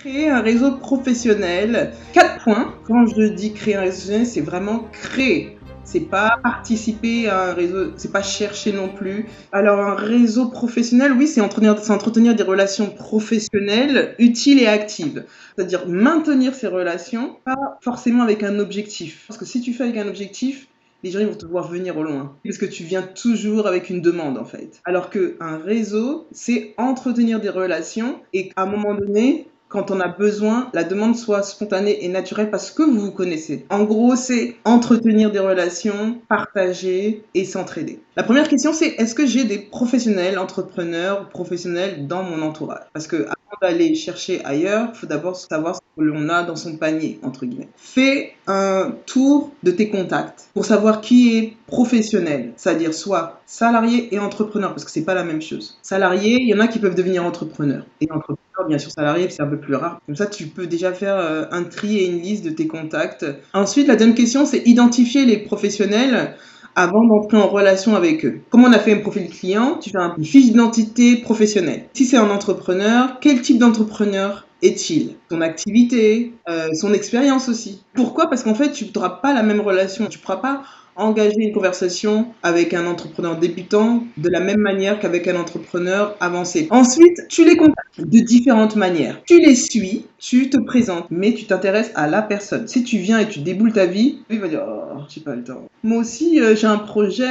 Créer un réseau professionnel. 4 points. Quand je dis créer un réseau professionnel, c'est vraiment créer. C'est pas participer à un réseau, c'est pas chercher non plus. Alors un réseau professionnel, oui, c'est entretenir des relations professionnelles utiles et actives. C'est-à-dire maintenir ces relations, pas forcément avec un objectif. Parce que si tu fais avec un objectif, les gens ils vont te voir venir au loin. Parce que tu viens toujours avec une demande en fait. Alors qu'un réseau, c'est entretenir des relations et à un moment donné, quand on a besoin, la demande soit spontanée et naturelle parce que vous vous connaissez. En gros, c'est entretenir des relations, partager et s'entraider. La première question, c'est est-ce que j'ai des professionnels, entrepreneurs ou professionnels dans mon entourage? Parce que avant d'aller chercher ailleurs, il faut d'abord savoir ce que l'on a dans son panier, entre guillemets. Fais un tour de tes contacts pour savoir qui est professionnel, c'est-à-dire soit salarié et entrepreneur, parce que c'est pas la même chose. Salarié, il y en a qui peuvent devenir entrepreneurs. Et entrepreneur, bien sûr, salarié, c'est un peu plus rare. Comme ça, tu peux déjà faire un tri et une liste de tes contacts. Ensuite, la deuxième question, c'est identifier les professionnels avant d'entrer en relation avec eux. Comme on a fait un profil client, tu fais une fiche d'identité professionnelle. Si c'est un entrepreneur, quel type d'entrepreneur est-il? Son activité, son expérience aussi. Pourquoi? Parce qu'en fait, tu n'auras pas la même relation. Tu ne pourras pas engager une conversation avec un entrepreneur débutant de la même manière qu'avec un entrepreneur avancé. Ensuite, tu les contactes de différentes manières. Tu les suis, tu te présentes, mais tu t'intéresses à la personne. Si tu viens et tu déboules ta vie, lui va dire oh, j'ai pas le temps. Moi aussi, j'ai un projet.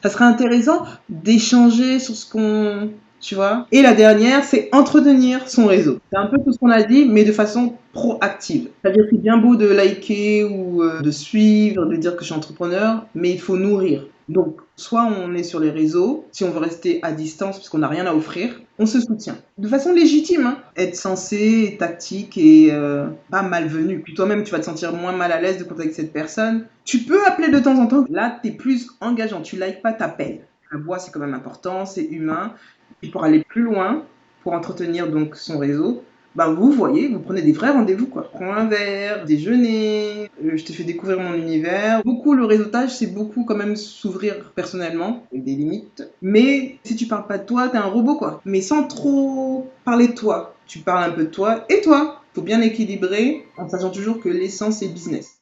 Ça serait intéressant d'échanger sur ce qu'on tu vois. Et la dernière, c'est entretenir son réseau. C'est un peu tout ce qu'on a dit, mais de façon proactive. C'est-à-dire que c'est bien beau de liker ou de suivre, de dire que je suis entrepreneur, mais il faut nourrir. Donc, soit on est sur les réseaux, si on veut rester à distance parce qu'on n'a rien à offrir, on se soutient. De façon légitime, hein. Être sensé, tactique et pas malvenu. Puis toi-même, tu vas te sentir moins mal à l'aise de contacter cette personne. Tu peux appeler de temps en temps. Là, tu es plus engageant. Tu likes pas, t'appelles. La voix, c'est quand même important, c'est humain. Et pour aller plus loin, pour entretenir donc son réseau, ben vous voyez, vous prenez des vrais rendez-vous quoi. Prends un verre, déjeuner, je te fais découvrir mon univers. Beaucoup le réseautage, c'est beaucoup quand même s'ouvrir personnellement, avec des limites. Mais si tu parles pas de toi, t'es un robot quoi. Mais sans trop parler de toi. Tu parles un peu de toi et toi. Faut bien équilibrer en sachant toujours que l'essence est business.